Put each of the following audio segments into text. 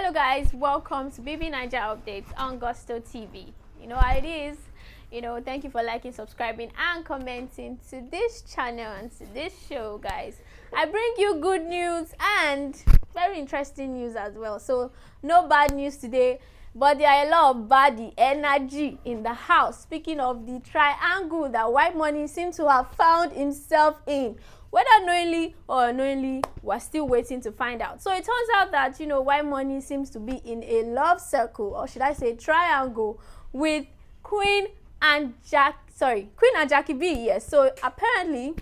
Hello guys, welcome to BB NAIJA Updates on Gusto TV. You know how it is. Thank you for liking, subscribing and commenting to this channel and to this show, guys. I bring you good news and very interesting news as well. So no bad news today, but there are a lot of bad energy in the house. Speaking of the triangle that WhiteMoney seems to have found himself in, whether knowingly or unknowingly, we're still waiting to find out. So it turns out that WhiteMoney seems to be in a love circle, or should I say triangle, with Queen and Jackie B. Yes. So apparently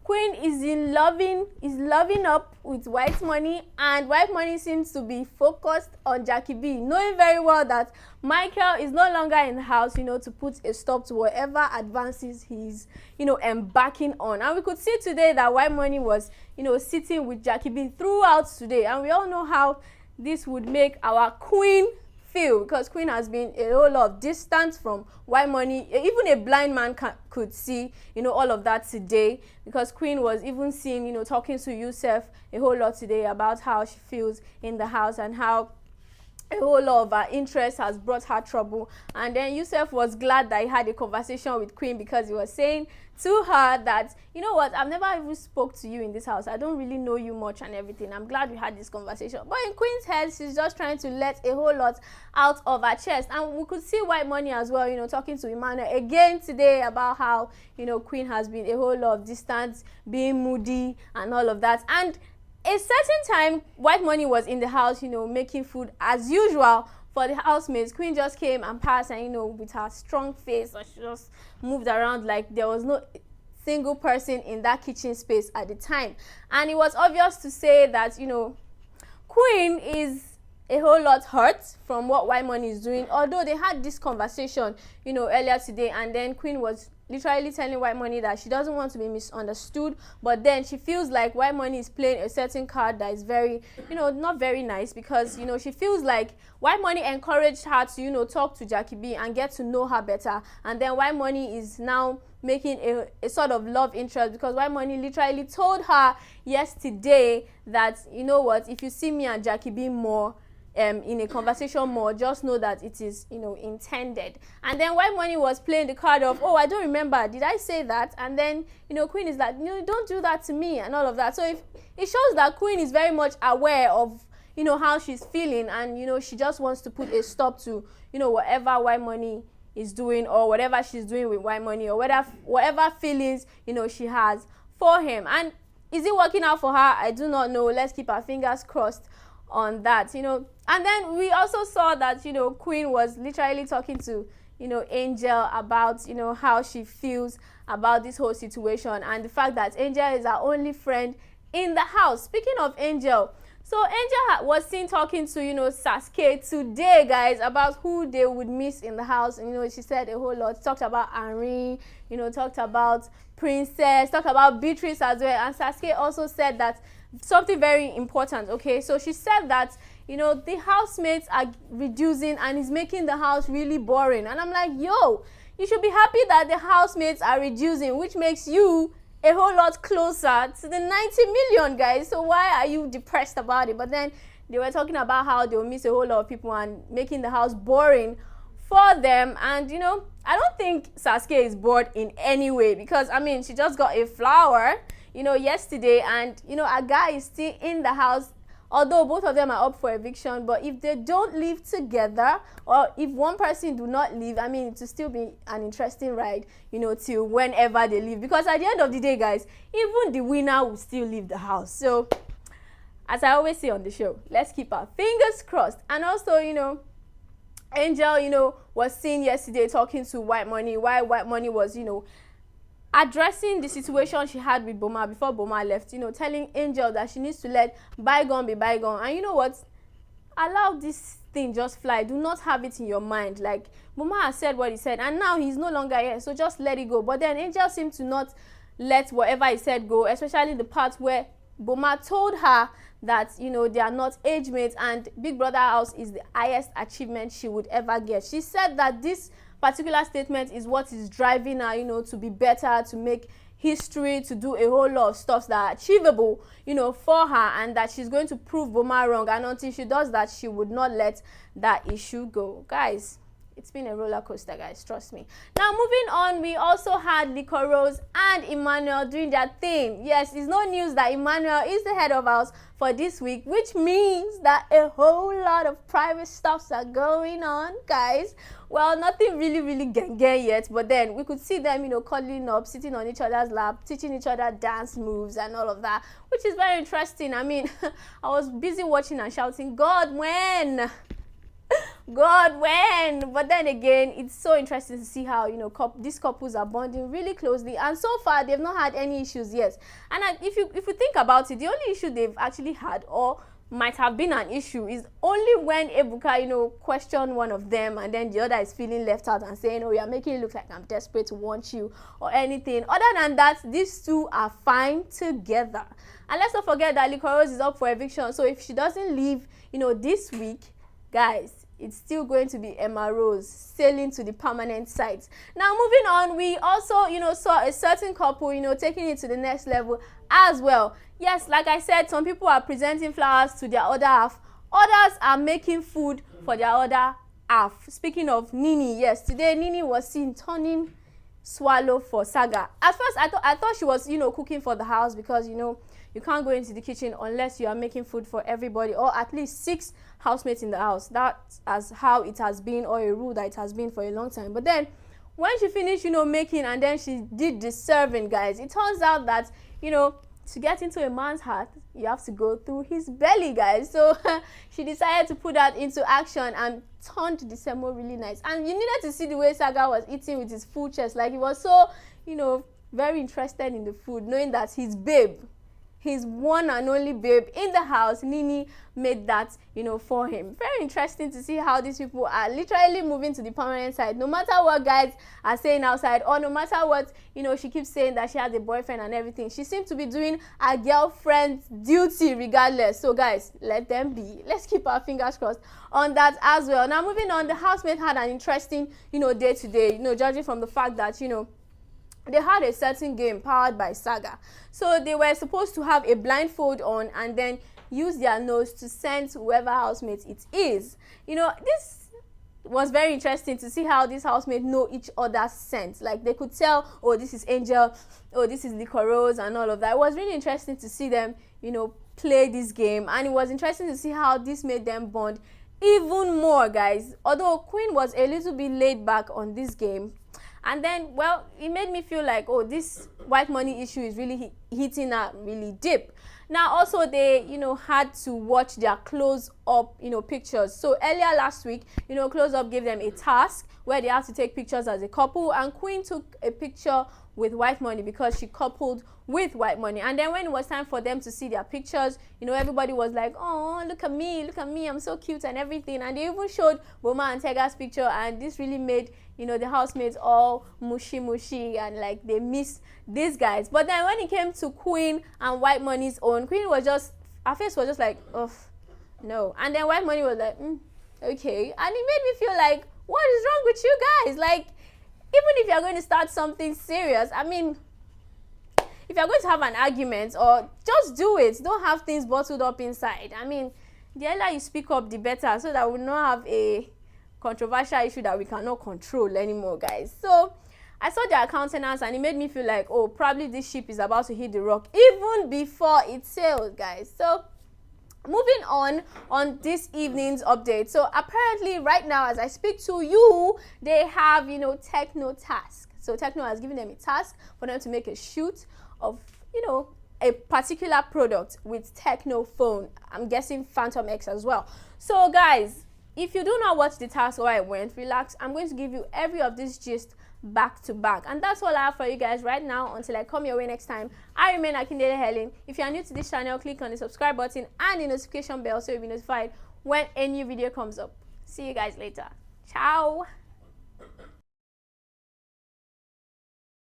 Queen is loving up with WhiteMoney, and WhiteMoney seems to be focused on Jackie B, knowing very well that Michael is no longer in the house, to put a stop to whatever advances he's, embarking on. And we could see today that WhiteMoney was, sitting with Jackie B throughout today, and we all know how this would make our Queen feel, because Queen has been a whole lot of distance from WhiteMoney. Even a blind man could see, all of that today, because Queen was even seen, talking to Yusuf a whole lot today about how she feels in the house and how a whole lot of her interest has brought her trouble. And then Yusuf was glad that he had a conversation with Queen, because he was saying to her that, you know what, I've never even spoke to you in this house. I don't really know you much and everything. I'm glad we had this conversation. But in Queen's head, she's just trying to let a whole lot out of her chest. And we could see WhiteMoney as well, talking to Emmanuel again today about how, Queen has been a whole lot of distance, being moody and all of that. And a certain time, WhiteMoney was in the house, making food as usual for the housemates. Queen just came and passed, and with her strong face, she just moved around like there was no single person in that kitchen space at the time. And it was obvious to say that, Queen is a whole lot hurt from what WhiteMoney is doing, although they had this conversation, earlier today, and then Queen was literally telling WhiteMoney that she doesn't want to be misunderstood, but then she feels like WhiteMoney is playing a certain card that is very, not very nice, because, she feels like WhiteMoney encouraged her to, talk to Jackie B and get to know her better, and then WhiteMoney is now making a sort of love interest, because WhiteMoney literally told her yesterday that, you know what, if you see me and Jackie B more, in a conversation more, just know that it is, intended. And then WhiteMoney was playing the card of, oh, I don't remember, did I say that? And then, Queen is like, don't do that to me and all of that. So if it shows that Queen is very much aware of, how she's feeling, and, she just wants to put a stop to, whatever WhiteMoney is doing, or whatever she's doing with WhiteMoney, or whatever feelings, she has for him. And is it working out for her? I do not know. Let's keep our fingers crossed on that, And then we also saw that, Queen was literally talking to, Angel about, how she feels about this whole situation, and the fact that Angel is her only friend in the house. Speaking of Angel, so Angel was seen talking to, Sasuke today, guys, about who they would miss in the house. And, she said a whole lot, talked about Henri, talked about Princess, talked about Beatrice as well. And Sasuke also said that something very important, okay? So she said that, the housemates are reducing and is making the house really boring. And I'm like, yo, you should be happy that the housemates are reducing, which makes you a whole lot closer to the 90 million, guys. So why are you depressed about it? But then they were talking about how they will miss a whole lot of people and making the house boring for them. And, I don't think Sasuke is bored in any way, because, she just got a flower, yesterday, and, a guy is still in the house, although both of them are up for eviction. But if they don't live together, or if one person do not leave, it will still be an interesting ride, till whenever they leave, because at the end of the day, guys, even the winner will still leave the house. So, as I always say on the show, let's keep our fingers crossed. And also, Angel, was seen yesterday talking to WhiteMoney, while WhiteMoney was, addressing the situation she had with Boma before Boma left, telling Angel that she needs to let bygone be bygone. And you know what? Allow this thing just fly. Do not have it in your mind. Like, Boma has said what he said, and now he's no longer here, so just let it go. But then Angel seemed to not let whatever he said go, especially the part where Boma told her that, they are not age mates, and Big Brother house is the highest achievement she would ever get. She said that this particular statement is what is driving her, to be better, to make history, to do a whole lot of stuff that are achievable, you know, for her, and that she's going to prove Boma wrong, and until she does that, she would not let that issue go. Guys, it's been a roller coaster, guys, trust me. Now, moving on, we also had Liquorose and Emmanuel doing their thing. Yes, it's no news that Emmanuel is the head of house for this week, which means that a whole lot of private stuffs are going on, guys. Well, nothing really gang yet, but then we could see them, you know, cuddling up, sitting on each other's lap, teaching each other dance moves and all of that, which is very interesting. I mean, I was busy watching and shouting, God, when? God, when? But then again, it's so interesting to see how, you know, these couples are bonding really closely, and so far they've not had any issues yet. And if you think about it, the only issue they've actually had, or might have been an issue, is only when Ebuka, you know, questioned one of them, and then the other is feeling left out and saying, oh, you're making it look like I'm desperate to want you or anything. Other than that, these two are fine together. And let's not forget that Liquorose is up for eviction, so if she doesn't leave, you know, this week, guys, it's still going to be Emma Rose sailing to the permanent site. Now, moving on, we also, you know, saw a certain couple, you know, taking it to the next level as well. Yes, like I said, some people are presenting flowers to their other half. Others are making food for their other half. Speaking of Nini, yes, today Nini was seen turning swallow for Saga. At first, I thought she was, you know, cooking for the house, because, you know, you can't go into the kitchen unless you are making food for everybody, or at least 6 housemates in the house. That's as how it has been, or a rule that it has been for a long time. But then when she finished, you know, making, and then she did the serving, guys, it turns out that, you know, to get into a man's heart, you have to go through his belly, guys. So she decided to put that into action and turned the semo really nice. And you needed to see the way Saga was eating with his full chest. Like, he was so, you know, very interested in the food, knowing that his babe, his one and only babe in the house, Nini, made that, you know, for him. Very interesting to see how these people are literally moving to the permanent side. No matter what guys are saying outside, or no matter what, you know, she keeps saying that she has a boyfriend and everything, she seems to be doing a girlfriend's duty regardless. So guys, let them be. Let's keep our fingers crossed on that as well. Now, moving on, the housemate had an interesting, you know, day today, you know, judging from the fact that, you know, they had a certain game powered by Saga. So they were supposed to have a blindfold on and then use their nose to sense whoever housemate it is. You know, this was very interesting to see how these housemates know each other's scent. Like, they could tell, oh, this is Angel, oh, this is Liquorose, and all of that. It was really interesting to see them, you know, play this game. And it was interesting to see how this made them bond even more, guys. Although Queen was a little bit laid back on this game. And then, well, it made me feel like, oh, this WhiteMoney issue is really hitting her really deep. Now, also, they, you know, had to watch their close-up, you know, pictures. So earlier last week, you know, Close-Up gave them a task where they had to take pictures as a couple, and Queen took a picture with WhiteMoney because she coupled with WhiteMoney. And then when it was time for them to see their pictures, you know, everybody was like, oh, look at me, I'm so cute and everything. And they even showed Boma and Tega's picture, and this really made, you know, the housemates all mushy and like they missed these guys. But then when it came to Queen and WhiteMoney's own, Queen was just, her face was just like, oh, no. And then WhiteMoney was like, okay. And it made me feel like, what is wrong with you guys? Like, even if you're going to start something serious, I mean, if you're going to have an argument, or just do it. Don't have things bottled up inside. I mean, the earlier you speak up, the better, so that we don't have a controversial issue that we cannot control anymore, guys. So I saw their countenance, and it made me feel like, oh, probably this ship is about to hit the rock even before it sailed, guys. So moving on this evening's update. So apparently right now, as I speak to you, they have, you know, Techno task. So Techno has given them a task for them to make a shoot of, you know, a particular product with Techno phone. I'm guessing Phantom X as well. So guys, if you do not watch the task or I went, relax. I'm going to give you every of this gist back to back, and that's all I have for you guys right now until I come your way next time. I remain Akindele Helen. If you are new to this channel, click on the subscribe button and the notification bell so you'll be notified when a new video comes up. See you guys later. Ciao.